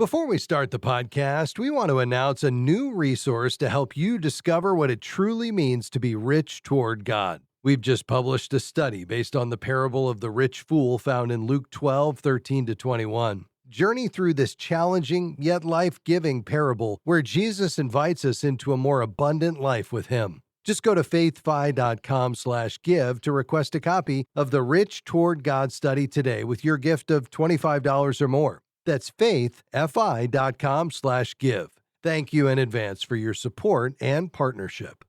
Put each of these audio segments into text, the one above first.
Before we start the podcast, we want to announce a new resource to help you discover what it truly means to be rich toward God. We've just published a study based on the parable of the rich fool found in Luke 12:13-21. Journey through this challenging yet life-giving parable where Jesus invites us into a more abundant life with him. Just go to faithfi.com/give to request a copy of the Rich Toward God study today with your gift of $25 or more. That's faithfi.com/give. Thank you in advance for your support and partnership.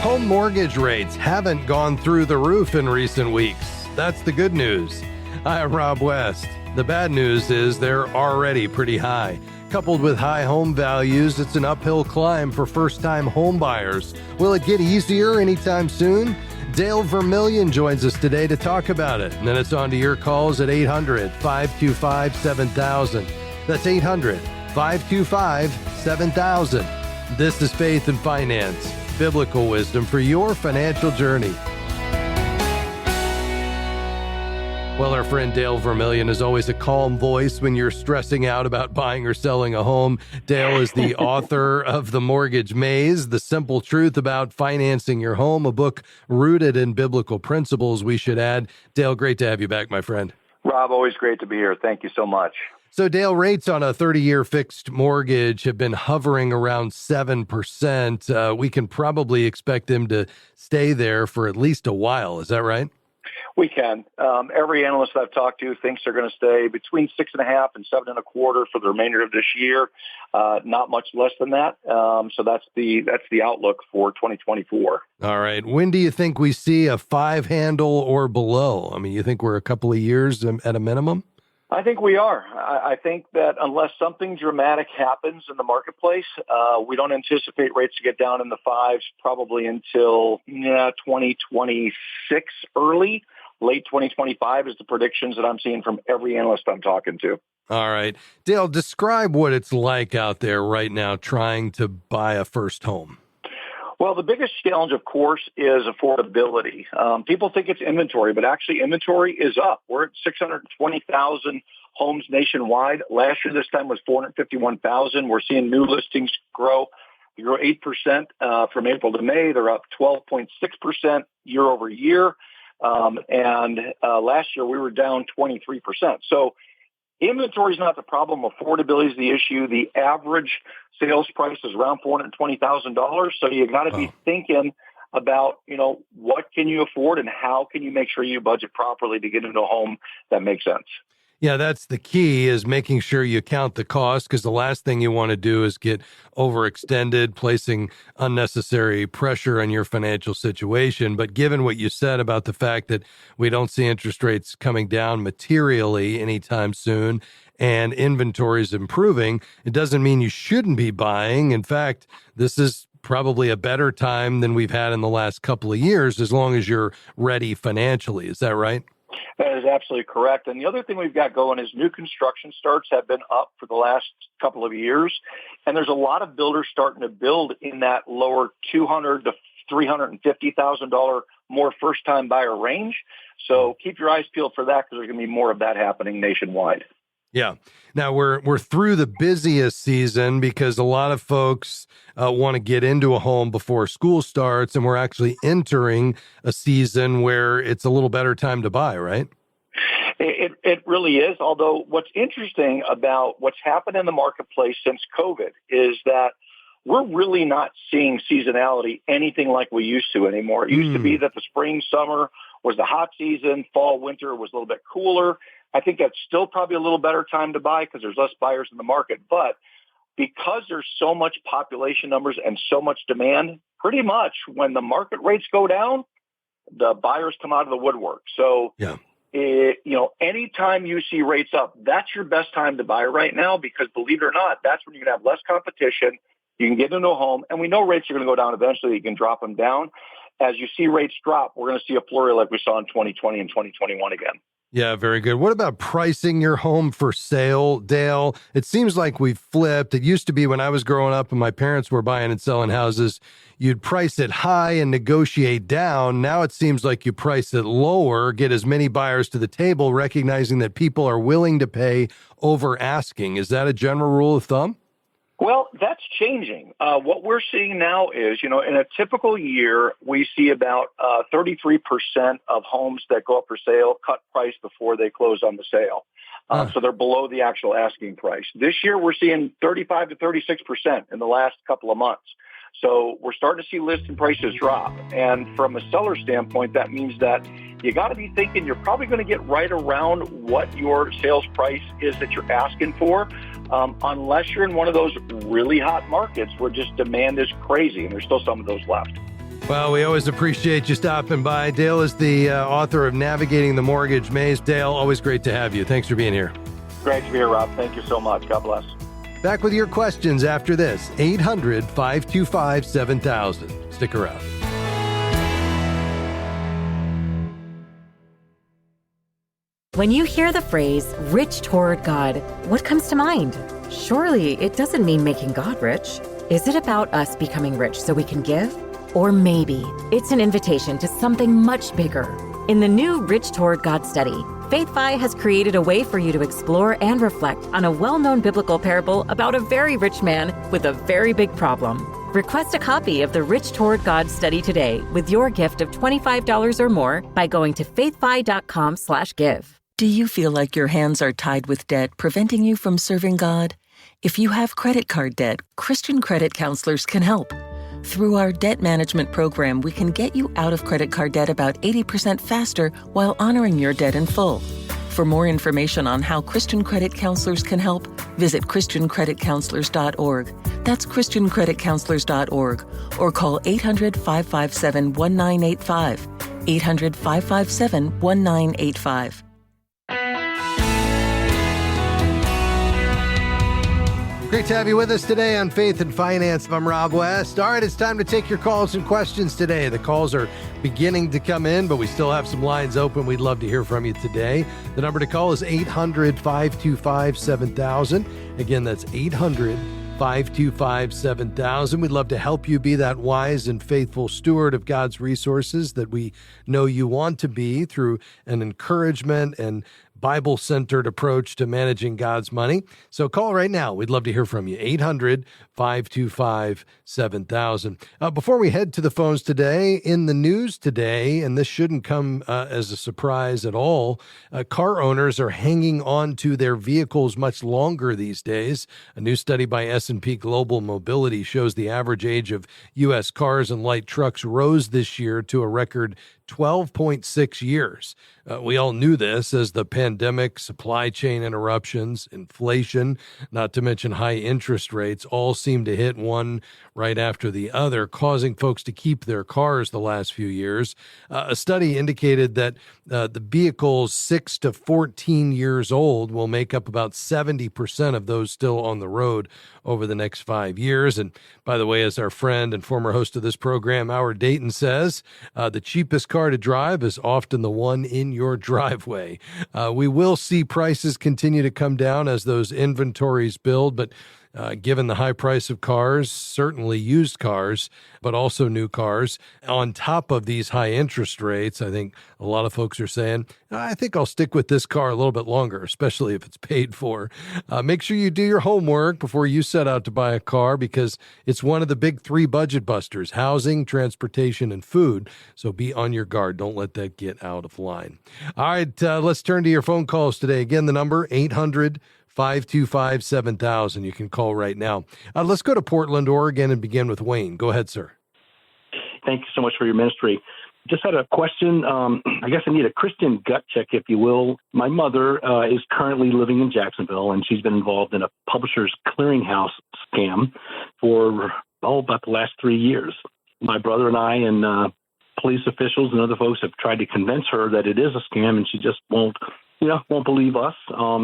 Home mortgage rates haven't gone through the roof in recent weeks. That's the good news. I'm Rob West. The bad news is they're already pretty high. Coupled with high home values, it's an uphill climb for first-time home buyers. Will it get easier anytime soon? Dale Vermillion joins us today to talk about it. And then it's on to your calls at 800-525-7000. That's 800-525-7000. This is Faith and Finance, biblical wisdom for your financial journey. Well, our friend Dale Vermillion is always a calm voice when you're stressing out about buying or selling a home. Dale is the author of The Mortgage Maze, The Simple Truth About Financing Your Home, a book rooted in biblical principles, we should add. Dale, great to have you back, my friend. Rob, always great to be here. Thank you so much. So, Dale, rates on a 30-year fixed mortgage have been hovering around 7%. We can probably expect them to stay there for at least a while. Is that right? We can. Every analyst I've talked to thinks they're going to stay between 6.5% and 7.25% for the remainder of this year. Not much less than that. So that's the outlook for 2024. All right. When do you think we see a 5 handle or below? I mean, you think we're a couple of years at a minimum? I think we are. I think that unless something dramatic happens in the marketplace, we don't anticipate rates to get down in the 5s probably until 2026 early. Late 2025 is the predictions that I'm seeing from every analyst I'm talking to. All right. Dale, describe what it's like out there right now trying to buy a first home. Well, the biggest challenge, of course, is affordability. People think it's inventory, but actually inventory is up. We're at 620,000 homes nationwide. Last year, this time was 451,000. We're seeing new listings grow. They grew 8% from April to May. They're up 12.6% year over year. And last year, we were down 23%. So inventory is not the problem. Affordability is the issue. The average sales price is around $420,000. So you got to be thinking about, what can you afford and how can you make sure you budget properly to get into a home that makes sense. Yeah, that's the key, is making sure you count the cost, because the last thing you want to do is get overextended, placing unnecessary pressure on your financial situation. But given what you said about the fact that we don't see interest rates coming down materially anytime soon and inventory is improving, it doesn't mean you shouldn't be buying. In fact, this is probably a better time than we've had in the last couple of years, as long as you're ready financially. Is that right? That is absolutely correct. And the other thing we've got going is new construction starts have been up for the last couple of years. And there's a lot of builders starting to build in that lower $200,000 to $350,000 more first-time buyer range. So keep your eyes peeled for that, because there's going to be more of that happening nationwide. Yeah. Now we're through the busiest season because a lot of folks want to get into a home before school starts, and we're actually entering a season where it's a little better time to buy, right? It really is. Although what's interesting about what's happened in the marketplace since COVID is that we're really not seeing seasonality anything like we used to anymore. It used to be that the spring, summer was the hot season, fall, winter was a little bit cooler. I think that's still probably a little better time to buy because there's less buyers in the market. But because there's so much population numbers and so much demand, pretty much when the market rates go down, the buyers come out of the woodwork. So, anytime you see rates up, that's your best time to buy right now, because believe it or not, that's when you're going to have less competition. You can get into a home, and we know rates are going to go down eventually. You can drop them down. as you see rates drop, we're going to see a flurry like we saw in 2020 and 2021 again. Yeah, very good. What about pricing your home for sale, Dale? It seems like we've flipped. It used to be when I was growing up and my parents were buying and selling houses, you'd price it high and negotiate down. Now it seems like you price it lower, get as many buyers to the table, recognizing that people are willing to pay over asking. Is that a general rule of thumb? Well, that's changing. What we're seeing now is, in a typical year, we see about 33% of homes that go up for sale cut price before they close on the sale. So they're below the actual asking price. This year, we're seeing 35 to 36% in the last couple of months. So we're starting to see listing prices drop. And from a seller standpoint, that means that you got to be thinking you're probably going to get right around what your sales price is that you're asking for, unless you're in one of those really hot markets where just demand is crazy, and there's still some of those left. Well, we always appreciate you stopping by. Dale is the author of Navigating the Mortgage Maze. Dale, always great to have you. Thanks for being here. Great to be here, Rob. Thank you so much. God bless. Back with your questions after this. 800-525-7000. Stick around. When you hear the phrase, rich toward God, what comes to mind? Surely it doesn't mean making God rich. Is it about us becoming rich so we can give? Or maybe it's an invitation to something much bigger. In the new Rich Toward God study, FaithFi has created a way for you to explore and reflect on a well-known biblical parable about a very rich man with a very big problem. Request a copy of the Rich Toward God study today with your gift of $25 or more by going to faithfi.com/give. Do you feel like your hands are tied with debt, preventing you from serving God? If you have credit card debt, Christian credit counselors can help. Through our debt management program, we can get you out of credit card debt about 80% faster while honoring your debt in full. For more information on how Christian credit counselors can help, visit ChristianCreditCounselors.org. That's ChristianCreditCounselors.org, or call 800-557-1985. 800-557-1985. Great to have you with us today on Faith and Finance. I'm Rob West. All right, it's time to take your calls and questions today. The calls are beginning to come in, but we still have some lines open. We'd love to hear from you today. The number to call is 800-525-7000. Again, that's 800-525-7000. We'd love to help you be that wise and faithful steward of God's resources that we know you want to be through an encouragement and Bible-centered approach to managing God's money. So call right now. We'd love to hear from you. 800-525-7000. Before we head to the phones today, in the news today, and this shouldn't come as a surprise at all, car owners are hanging on to their vehicles much longer these days. A new study by S&P Global Mobility shows the average age of U.S. cars and light trucks rose this year to a record 12.6 years. We all knew this as the pandemic, supply chain interruptions, inflation, not to mention high interest rates, all seem to hit one right after the other, causing folks to keep their cars the last few years. A study indicated that the vehicles 6 to 14 years old will make up about 70% of those still on the road over the next 5 years. And by the way, as our friend and former host of this program, Howard Dayton, says, the cheapest car to drive is often the one in your driveway. We will see prices continue to come down as those inventories build, but given the high price of cars, certainly used cars, but also new cars, on top of these high interest rates, I think a lot of folks are saying, I think I'll stick with this car a little bit longer, especially if it's paid for. Make sure you do your homework before you set out to buy a car, because it's one of the big three budget busters: housing, transportation, and food. So be on your guard. Don't let that get out of line. All right, let's turn to your phone calls today. Again, the number 800-525-7000. You can call right now. Let's go to Portland, Oregon, and begin with Wayne. Go ahead, sir. Thank you so much for your ministry. Just had a question. I guess I need a Christian gut check, if you will. My mother is currently living in Jacksonville, and she's been involved in a publisher's clearinghouse scam for about the last 3 years. My brother and I and police officials and other folks have tried to convince her that it is a scam, and she just won't won't believe us,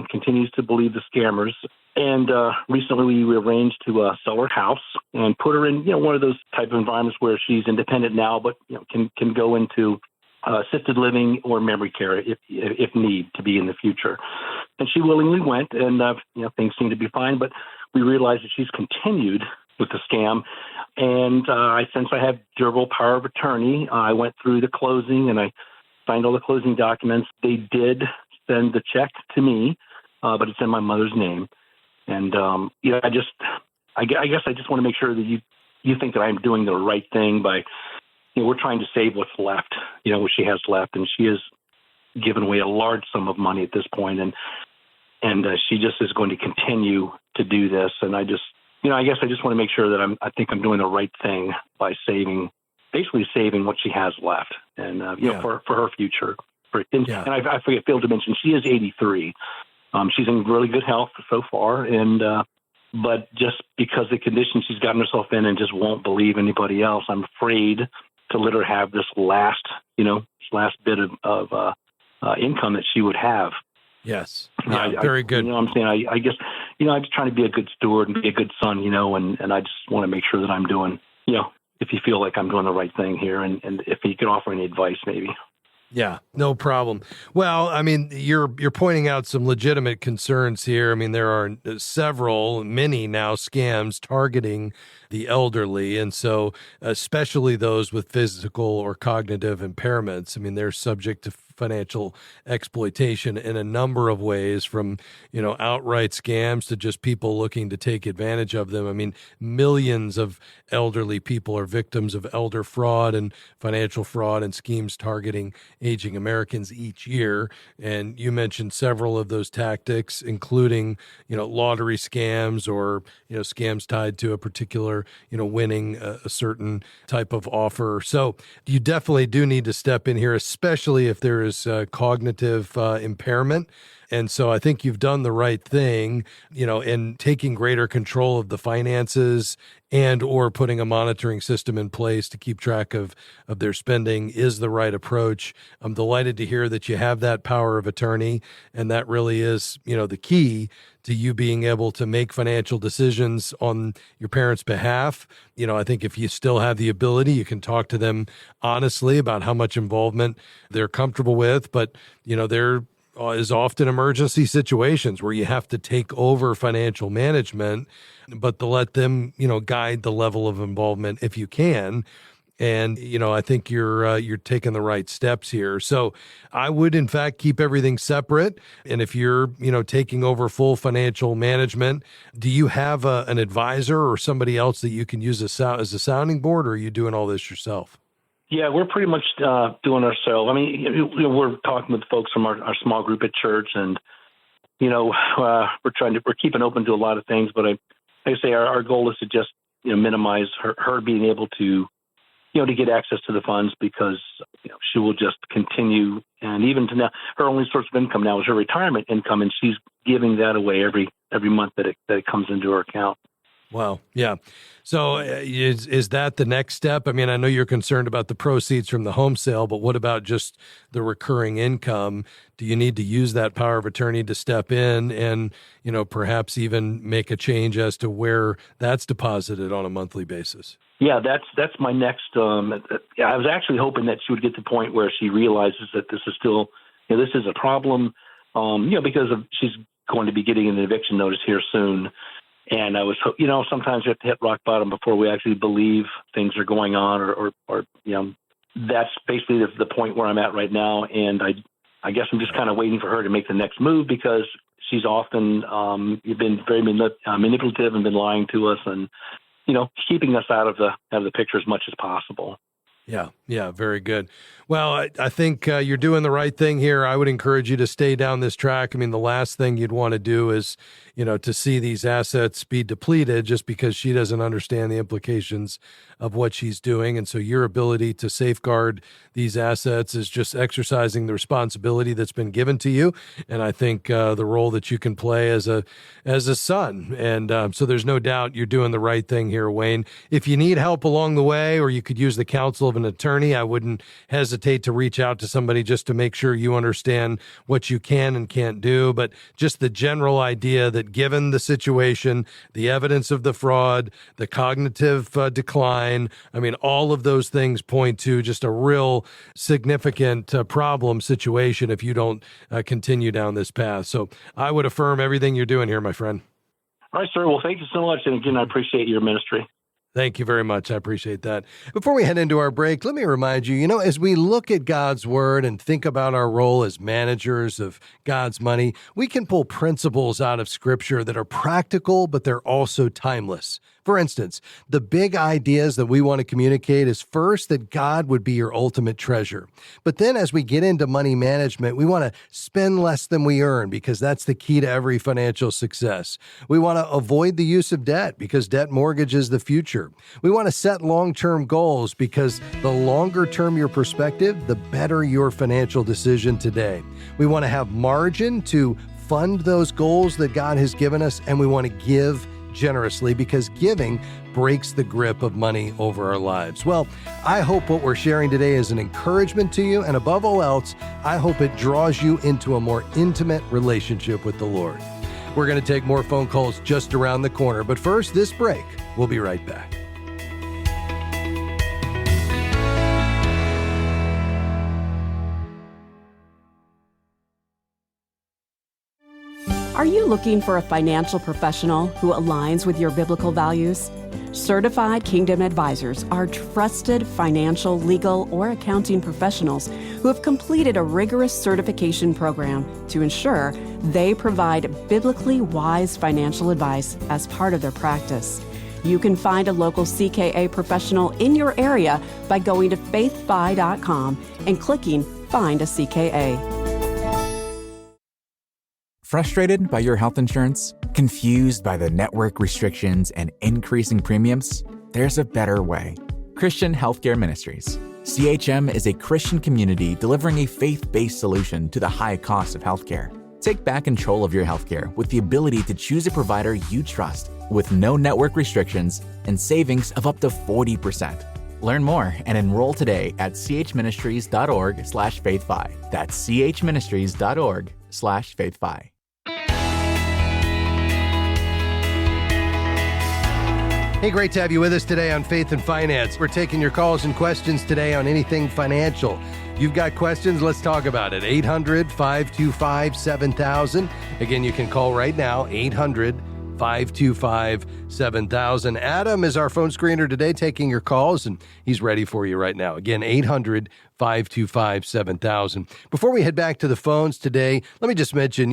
continues to believe the scammers. And recently we arranged to sell her house and put her in, one of those type of environments where she's independent now, but can go into assisted living or memory care if need to be in the future. And she willingly went, and things seem to be fine. But we realized that she's continued with the scam. And since I have durable power of attorney, I went through the closing and I signed all the closing documents. They did send the check to me, but it's in my mother's name. And I guess I just want to make sure that you think that I'm doing the right thing by, we're trying to save what's left, what she has left, and she has given away a large sum of money at this point, and she just is going to continue to do this. And I guess I just want to make sure that I think I'm doing the right thing by basically saving what she has left, and for her future. And I failed to mention she is 83. She's in really good health so far, and but just because the condition she's gotten herself in and just won't believe anybody else, I'm afraid to let her have this last bit of income that she would have. Yes. Yeah, very good. I'm saying? I guess, I'm just trying to be a good steward and be a good son, and I just want to make sure that I'm doing, if you feel like I'm doing the right thing here, and if you can offer any advice, maybe. Yeah, no problem. Well, I mean, you're pointing out some legitimate concerns here. I mean, there are many now scams targeting the elderly. And so especially those with physical or cognitive impairments, I mean, they're subject to financial exploitation in a number of ways, from, outright scams to just people looking to take advantage of them. I mean, millions of elderly people are victims of elder fraud and financial fraud and schemes targeting aging Americans each year. And you mentioned several of those tactics, including, lottery scams or, scams tied to a particular, winning a certain type of offer. So you definitely do need to step in here, especially if there is cognitive impairment. And so I think you've done the right thing, in taking greater control of the finances and or putting a monitoring system in place to keep track of their spending is the right approach. I'm delighted to hear that you have that power of attorney, and that really is, the key to you being able to make financial decisions on your parents' behalf. I think if you still have the ability, you can talk to them honestly about how much involvement they're comfortable with, but, there is often emergency situations where you have to take over financial management, but to let them, guide the level of involvement if you can. And, I think you're taking the right steps here. So I would, in fact, keep everything separate. And if you're, taking over full financial management, do you have an advisor or somebody else that you can use as a sounding board, or are you doing all this yourself? Yeah, we're pretty much doing ourselves. I mean, we're talking with folks from our small group at church, and we're keeping open to a lot of things. But like I say, our goal is to just minimize her being able to to get access to the funds, because she will just continue. And even to now, her only source of income now is her retirement income, and she's giving that away every month that it comes into her account. Wow. Yeah. So is that the next step? I mean, I know you're concerned about the proceeds from the home sale, but what about just the recurring income? Do you need to use that power of attorney to step in and, perhaps even make a change as to where that's deposited on a monthly basis? Yeah, that's my next. I was actually hoping that she would get to the point where she realizes that this is still, this is a problem, because she's going to be getting an eviction notice here soon. And I was, sometimes we have to hit rock bottom before we actually believe things are going on, or that's basically the point where I'm at right now. And I guess I'm just kind of waiting for her to make the next move, because she's often been very manipulative and been lying to us, and keeping us out of the picture as much as possible. Yeah, very good. Well, I think you're doing the right thing here. I would encourage you to stay down this track. I mean, the last thing you'd want to do is, to see these assets be depleted just because she doesn't understand the implications of what she's doing. And so your ability to safeguard these assets is just exercising the responsibility that's been given to you. And I think the role that you can play as a son. And so there's no doubt you're doing the right thing here, Wayne. If you need help along the way, or you could use the counsel of of an attorney, I wouldn't hesitate to reach out to somebody just to make sure you understand what you can and can't do. But just the general idea that given the situation, the evidence of the fraud, the cognitive decline, I mean, all of those things point to just a real significant problem situation if you don't continue down this path. So I would affirm everything you're doing here, my friend. All right, sir. Well, thank you so much. And again, I appreciate your ministry. Thank you very much. I appreciate that. Before we head into our break, let me remind you, as we look at God's word and think about our role as managers of God's money, we can pull principles out of Scripture that are practical, but they're also timeless. For instance, the big ideas that we want to communicate is first that God would be your ultimate treasure. But then as we get into money management, we want to spend less than we earn because that's the key to every financial success. We want to avoid the use of debt because debt mortgages the future. We want to set long-term goals because the longer term your perspective, the better your financial decision today. We want to have margin to fund those goals that God has given us, and we want to give generously because giving breaks the grip of money over our lives. Well, I hope what we're sharing today is an encouragement to you, and above all else, I hope it draws you into a more intimate relationship with the Lord. We're going to take more phone calls just around the corner, but first, this break. We'll be right back. Are you looking for a financial professional who aligns with your biblical values? Certified Kingdom Advisors are trusted financial, legal, or accounting professionals who have completed a rigorous certification program to ensure they provide biblically wise financial advice as part of their practice. You can find a local CKA professional in your area by going to faithfi.com and clicking Find a CKA. Frustrated by your health insurance? Confused by the network restrictions and increasing premiums? There's a better way. Christian Healthcare Ministries. CHM is a Christian community delivering a faith-based solution to the high cost of healthcare. Take back control of your healthcare with the ability to choose a provider you trust with no network restrictions and savings of up to 40%. Learn more and enroll today at chministries.org/faithfi. That's chministries.org/faithfi. Hey, great to have you with us today on Faith and Finance. We're taking your calls and questions today on anything financial. You've got questions, let's talk about it. 800-525-7000. Again, you can call right now, 800-525-7000. Adam is our phone screener today taking your calls, and he's ready for you right now. Again, 800-525-7000. Before we head back to the phones today, let me just mention,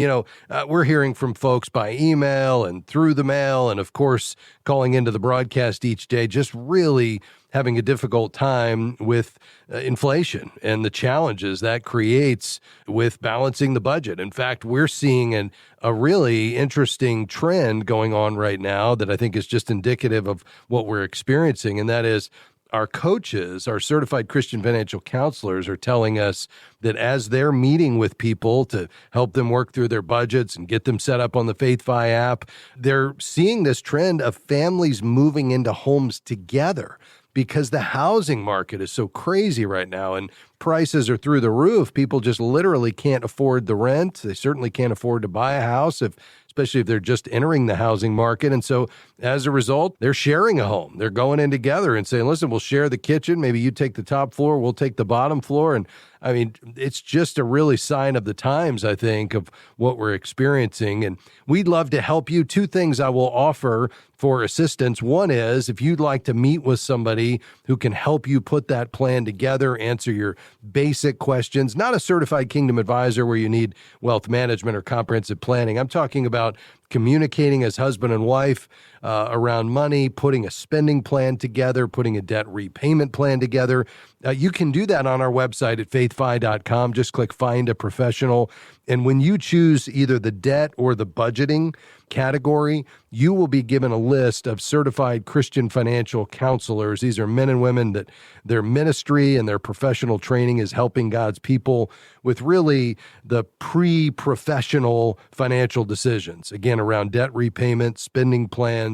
we're hearing from folks by email and through the mail, and of course, calling into the broadcast each day, just really having a difficult time with inflation and the challenges that creates with balancing the budget. In fact, we're seeing a really interesting trend going on right now that I think is just indicative of what we're experiencing, and that is our coaches, our certified Christian financial counselors, are telling us that as they're meeting with people to help them work through their budgets and get them set up on the FaithFi app, they're seeing this trend of families moving into homes together because the housing market is so crazy right now and prices are through the roof. People just literally can't afford the rent. They certainly can't afford to buy a house, especially if they're just entering the housing market. And so as a result, they're sharing a home. They're going in together and saying, listen, we'll share the kitchen. Maybe you take the top floor, we'll take the bottom floor. And I mean, it's just a really sign of the times, I think, of what we're experiencing. And we'd love to help you. Two things I will offer for assistance. One is if you'd like to meet with somebody who can help you put that plan together, answer your basic questions, not a certified Kingdom advisor where you need wealth management or comprehensive planning. I'm talking about communicating as husband and wife around money, putting a spending plan together, putting a debt repayment plan together. You can do that on our website at faithfi.com. Just click Find a Professional. And when you choose either the debt or the budgeting category, you will be given a list of certified Christian financial counselors. These are men and women that their ministry and their professional training is helping God's people with really the pre-professional financial decisions. Again, around debt repayment, spending plans,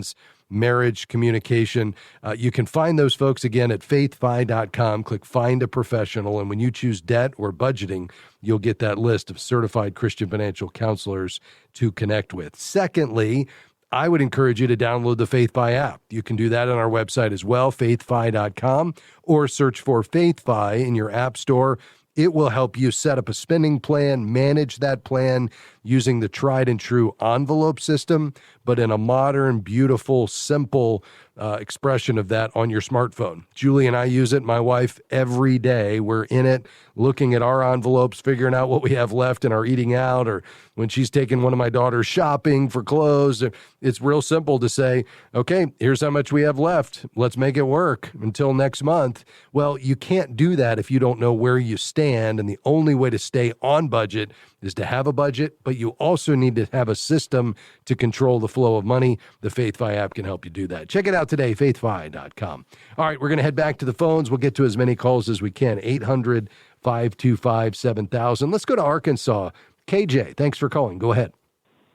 marriage, communication. You can find those folks again at faithfi.com. Click Find a Professional. And when you choose debt or budgeting, you'll get that list of certified Christian financial counselors to connect with. Secondly, I would encourage you to download the FaithFi app. You can do that on our website as well, faithfi.com, or search for FaithFi in your app store. It will help you set up a spending plan, manage that plan using the tried and true envelope system, but in a modern, beautiful, simple expression of that on your smartphone. Julie and I use it, my wife, every day. We're in it, looking at our envelopes, figuring out what we have left in our eating out, or when she's taking one of my daughters shopping for clothes. It's real simple to say, okay, here's how much we have left. Let's make it work until next month. Well, you can't do that if you don't know where you stand, and the only way to stay on budget is to have a budget, but you also need to have a system to control the flow of money. The FaithFi app can help you do that. Check it out today, faithfi.com. All right, we're going to head back to the phones. We'll get to as many calls as we can, 800-525-7000. Let's go to Arkansas. KJ, thanks for calling. Go ahead.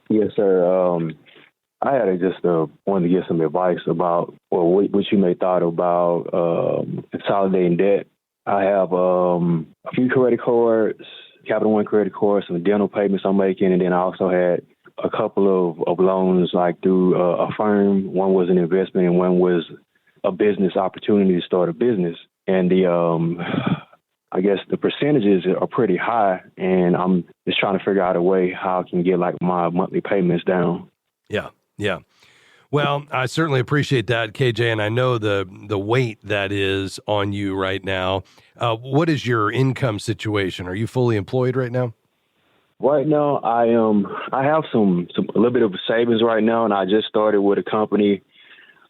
Yes, sir. I had wanted to get some advice about what you may thought about consolidating debt. I have a few credit cards, Capital One credit cards, some dental payments I'm making, and then I also had a couple of loans like through a firm. One was an investment and one was a business opportunity to start a business. And I guess the percentages are pretty high, and I'm just trying to figure out a way how I can get like my monthly payments down. Yeah. Well, I certainly appreciate that, KJ, and I know the weight that is on you right now. What is your income situation? Are you fully employed right now? Right now, I have a little bit of savings right now, and I just started with a company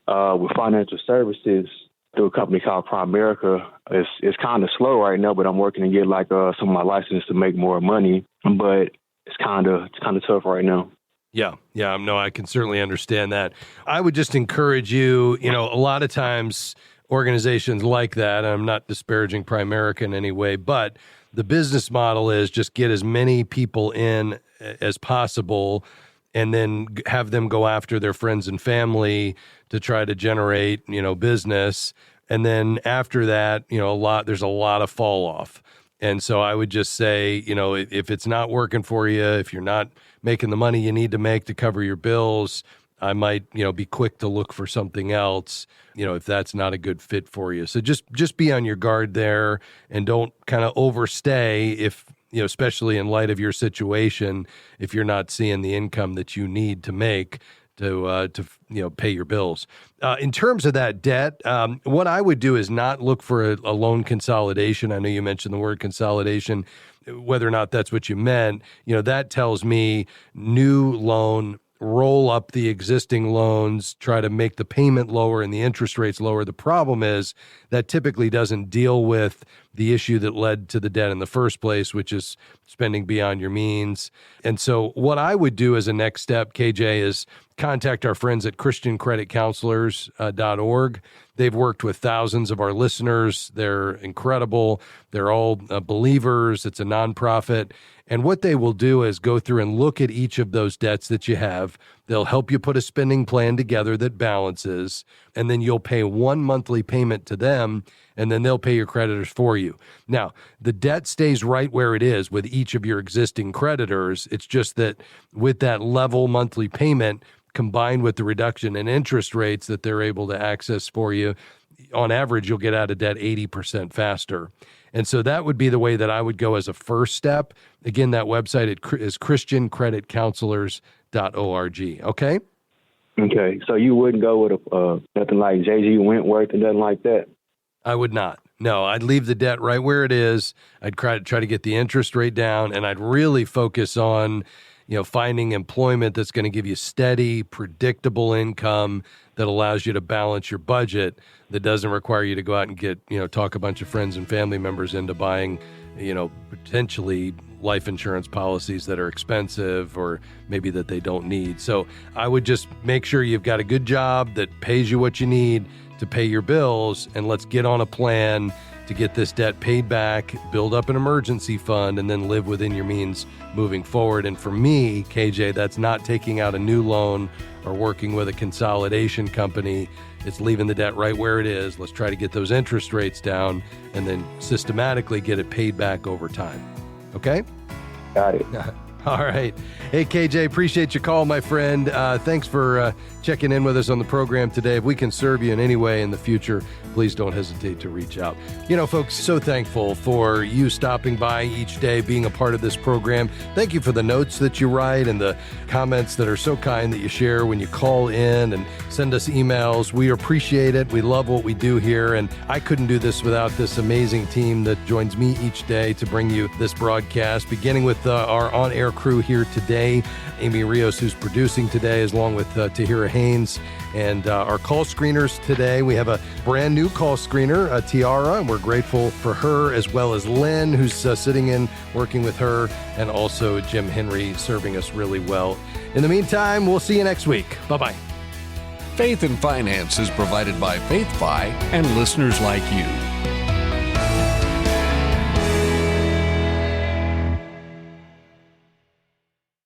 with financial services through a company called Primerica. It's kind of slow right now, but I'm working to get like some of my license to make more money. But it's kind of tough right now. Yeah. No, I can certainly understand that. I would just encourage you, a lot of times organizations like that, and I'm not disparaging Primerica in any way, but the business model is just get as many people in as possible and then have them go after their friends and family to try to generate, business. And then after that, there's a lot of fall off. And so I would just say, if it's not working for you, if you're not making the money you need to make to cover your bills, I might, be quick to look for something else, if that's not a good fit for you. So just be on your guard there and don't kind of overstay if, especially in light of your situation, if you're not seeing the income that you need to make to pay your bills. In terms of that debt, what I would do is not look for a loan consolidation. I know you mentioned the word consolidation. Whether or not that's what you meant, that tells me new loan, roll up the existing loans, try to make the payment lower and the interest rates lower. The problem is that typically doesn't deal with the issue that led to the debt in the first place, which is spending beyond your means. And so what I would do as a next step, KJ, is contact our friends at christiancreditcounselors.org. They've worked with thousands of our listeners. They're incredible. They're all believers. It's a nonprofit. And what they will do is go through and look at each of those debts that you have. They'll help you put a spending plan together that balances, and then you'll pay one monthly payment to them, and then they'll pay your creditors for you. Now, the debt stays right where it is with each of your existing creditors. It's just that with that level monthly payment, combined with the reduction in interest rates that they're able to access for you, on average, you'll get out of debt 80% faster. And so that would be the way that I would go as a first step. Again, that website is christiancreditcounselors.org. Okay? Okay. So you wouldn't go with nothing like J.G. Wentworth and nothing like that? I would not. No, I'd leave the debt right where it is. I'd try to get the interest rate down, and I'd really focus on finding employment that's going to give you steady, predictable income that allows you to balance your budget, that doesn't require you to go out and get, talk a bunch of friends and family members into buying, potentially life insurance policies that are expensive or maybe that they don't need. So I would just make sure you've got a good job that pays you what you need to pay your bills, and let's get on a plan to get this debt paid back, build up an emergency fund, and then live within your means moving forward. And for me, KJ, that's not taking out a new loan are working with a consolidation company. It's leaving the debt right where it is. Let's try to get those interest rates down and then systematically get it paid back over time. Okay? Got it. All right. Hey, KJ, appreciate your call, my friend. Thanks for checking in with us on the program today. If we can serve you in any way in the future, please don't hesitate to reach out. You know, folks, so thankful for you stopping by each day, being a part of this program. Thank you for the notes that you write and the comments that are so kind that you share when you call in and send us emails. We appreciate it. We love what we do here. And I couldn't do this without this amazing team that joins me each day to bring you this broadcast, beginning with our on-air crew here today. Amy Rios, who's producing today, along with Tahira Haynes, and our call screeners today. We have a brand new call screener, Tiara, and we're grateful for her, as well as Lynn, who's sitting in, working with her, and also Jim Henry serving us really well. In the meantime, we'll see you next week. Bye-bye. Faith and Finance is provided by FaithFi and listeners like you.